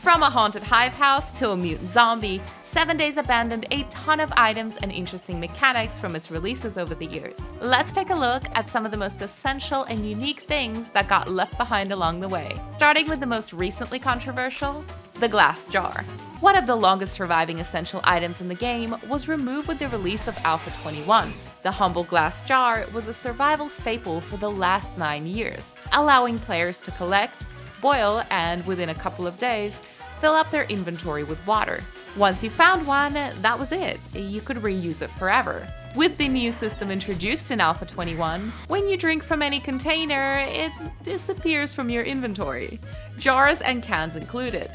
From a haunted hive house to a mutant zombie, 7 Days abandoned a ton of items and interesting mechanics from its releases over the years. Let's take a look at some of the most essential and unique things that got left behind along the way. Starting with the most recently controversial, the glass jar. One of the longest surviving essential items in the game was removed with the release of Alpha 21. The humble glass jar was a survival staple for the last 9 years, allowing players to collect, boil, and within a couple of days, fill up their inventory with water. Once you found one, that was it. You could reuse it forever. With the new system introduced in Alpha 21, when you drink from any container, it disappears from your inventory, jars and cans included.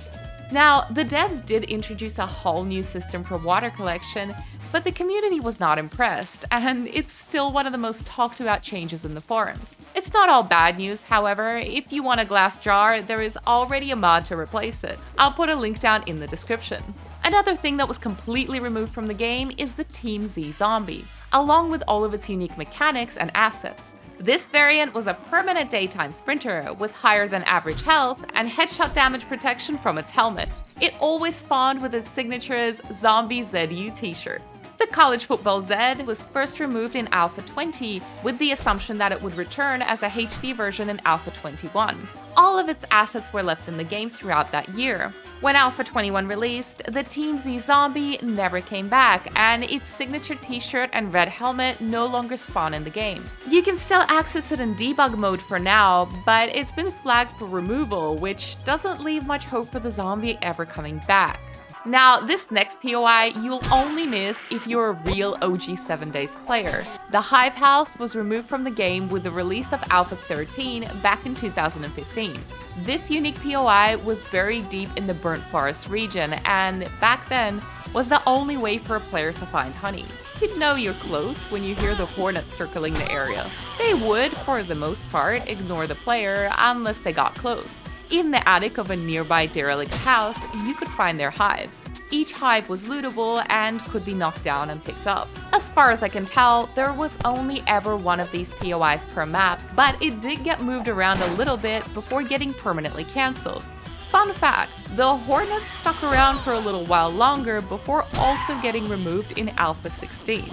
Now, the devs did introduce a whole new system for water collection, but the community was not impressed, and it's still one of the most talked about changes in the forums. It's not all bad news, however. If you want a glass jar, there is already a mod to replace it. I'll put a link down in the description. Another thing that was completely removed from the game is the Team Z zombie, along with all of its unique mechanics and assets. This variant was a permanent daytime sprinter with higher than average health and headshot damage protection from its helmet. It always spawned with its signature's Zombie ZU t-shirt. The college football Z was first removed in Alpha 20 with the assumption that it would return as a HD version in Alpha 21. All of its assets were left in the game throughout that year. When Alpha 21 released, the Team Z zombie never came back, and its signature t-shirt and red helmet no longer spawn in the game. You can still access it in debug mode for now, but it's been flagged for removal, which doesn't leave much hope for the zombie ever coming back. Now, this next POI you'll only miss if you're a real OG 7 Days player. The Hive House was removed from the game with the release of Alpha 13 back in 2015. This unique POI was buried deep in the Burnt Forest region, and back then was the only way for a player to find honey. You'd know you're close when you hear the hornets circling the area. They would, for the most part, ignore the player unless they got close. In the attic of a nearby derelict house, you could find their hives. Each hive was lootable and could be knocked down and picked up. As far as I can tell, there was only ever one of these POIs per map, but it did get moved around a little bit before getting permanently cancelled. Fun fact, the hornets stuck around for a little while longer before also getting removed in Alpha 16.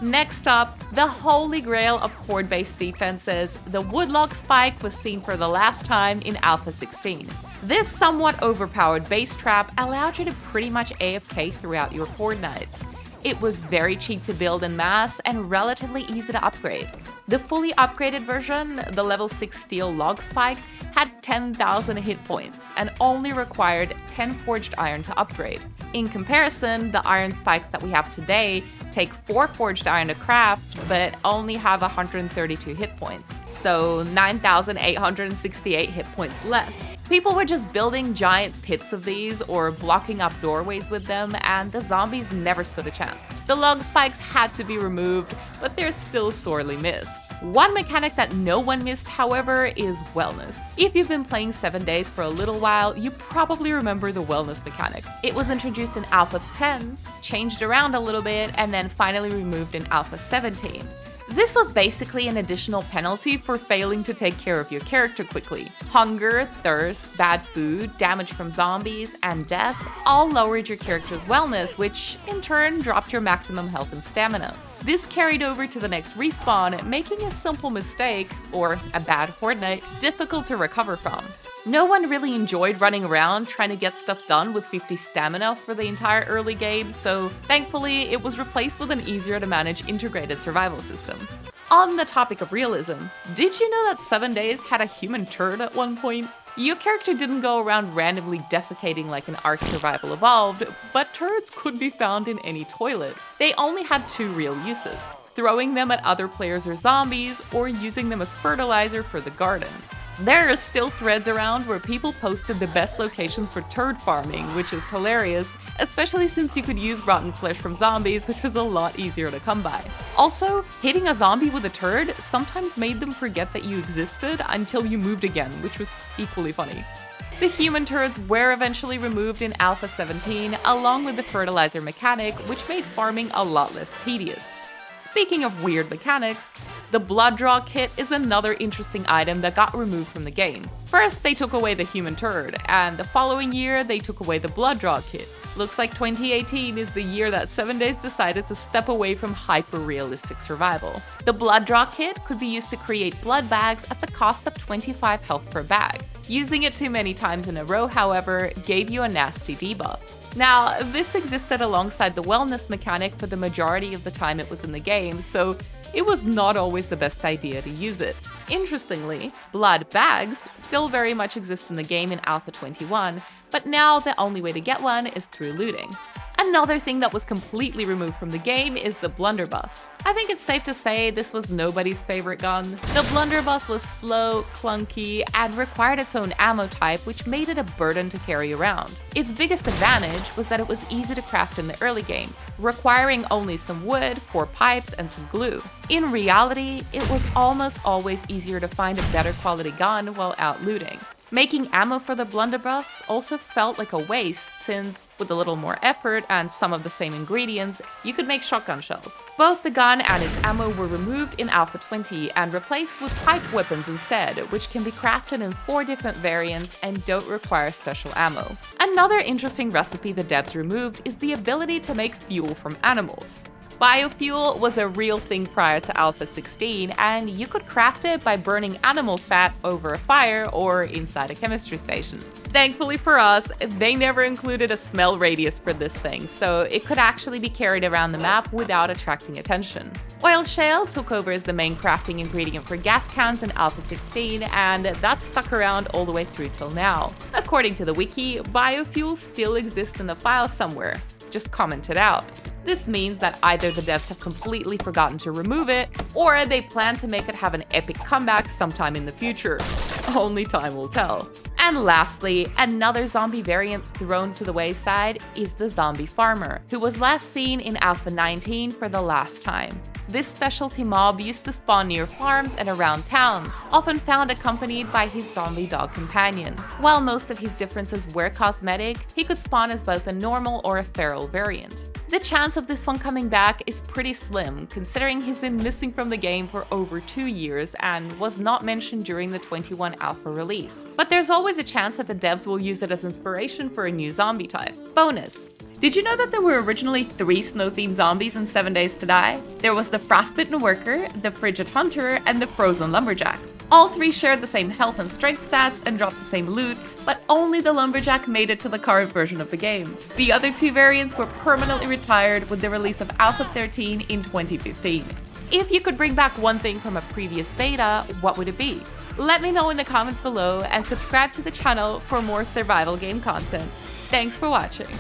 Next up, the holy grail of horde-based defenses, the woodlock spike was seen for the last time in Alpha 16. This somewhat overpowered base trap allowed you to pretty much AFK throughout your horde nights. It was very cheap to build en masse and relatively easy to upgrade. The fully upgraded version, the level 6 steel log spike, had 10,000 hit points and only required 10 forged iron to upgrade. In comparison, the iron spikes that we have today take 4 forged iron to craft, but only have 132 hit points, so 9,868 hit points less. People were just building giant pits of these or blocking up doorways with them, and the zombies never stood a chance. The log spikes had to be removed, but they're still sorely missed. One mechanic that no one missed, however, is wellness. If you've been playing 7 Days for a little while, you probably remember the wellness mechanic. It was introduced in Alpha 10, changed around a little bit, and then finally removed in Alpha 17. This was basically an additional penalty for failing to take care of your character quickly. Hunger, thirst, bad food, damage from zombies, and death all lowered your character's wellness, which in turn dropped your maximum health and stamina. This carried over to the next respawn, making a simple mistake, or a bad horde night, difficult to recover from. No one really enjoyed running around trying to get stuff done with 50 stamina for the entire early game, so thankfully it was replaced with an easier to manage integrated survival system. On the topic of realism, did you know that 7 Days had a human turd at one point? Your character didn't go around randomly defecating like an Ark Survival Evolved, but turds could be found in any toilet. They only had 2 real uses: throwing them at other players or zombies, or using them as fertilizer for the garden. There are still threads around where people posted the best locations for turd farming, which is hilarious, especially since you could use rotten flesh from zombies, which was a lot easier to come by. Also, hitting a zombie with a turd sometimes made them forget that you existed until you moved again, which was equally funny. The human turds were eventually removed in Alpha 17, along with the fertilizer mechanic, which made farming a lot less tedious. Speaking of weird mechanics, the blood draw kit is another interesting item that got removed from the game. First, they took away the human turd, and the following year, they took away the blood draw kit. Looks like 2018 is the year that 7 Days decided to step away from hyper-realistic survival. The blood draw kit could be used to create blood bags at the cost of 25 health per bag. Using it too many times in a row, however, gave you a nasty debuff. Now, this existed alongside the wellness mechanic for the majority of the time it was in the game, so it was not always the best idea to use it. Interestingly, blood bags still very much exist in the game in Alpha 21, but now the only way to get one is through looting. Another thing that was completely removed from the game is the Blunderbuss. I think it's safe to say this was nobody's favorite gun. The Blunderbuss was slow, clunky, and required its own ammo type, which made it a burden to carry around. Its biggest advantage was that it was easy to craft in the early game, requiring only some wood, 4 pipes, and some glue. In reality, it was almost always easier to find a better quality gun while out looting. Making ammo for the Blunderbuss also felt like a waste since, with a little more effort and some of the same ingredients, you could make shotgun shells. Both the gun and its ammo were removed in Alpha 20 and replaced with pipe weapons instead, which can be crafted in 4 different variants and don't require special ammo. Another interesting recipe the devs removed is the ability to make fuel from animals. Biofuel was a real thing prior to Alpha 16, and you could craft it by burning animal fat over a fire or inside a chemistry station. Thankfully for us, they never included a smell radius for this thing, so it could actually be carried around the map without attracting attention. Oil shale took over as the main crafting ingredient for gas cans in Alpha 16, and that stuck around all the way through till now. According to the wiki, biofuel still exists in the file somewhere. Just comment it out. This means that either the devs have completely forgotten to remove it, or they plan to make it have an epic comeback sometime in the future. Only time will tell. And lastly, another zombie variant thrown to the wayside is the zombie farmer, who was last seen in Alpha 19 for the last time. This specialty mob used to spawn near farms and around towns, often found accompanied by his zombie dog companion. While most of his differences were cosmetic, he could spawn as both a normal or a feral variant. The chance of this one coming back is pretty slim, considering he's been missing from the game for over 2 years and was not mentioned during the 21 Alpha release. But there's always a chance that the devs will use it as inspiration for a new zombie type. Bonus: did you know that there were originally 3 snow-themed zombies in 7 Days to Die? There was the Frostbitten Worker, the Frigid Hunter, and the Frozen Lumberjack. All 3 shared the same health and strength stats and dropped the same loot, but only the Lumberjack made it to the current version of the game. The other 2 variants were permanently retired with the release of Alpha 13 in 2015. If you could bring back one thing from a previous beta, what would it be? Let me know in the comments below and subscribe to the channel for more survival game content. Thanks for watching.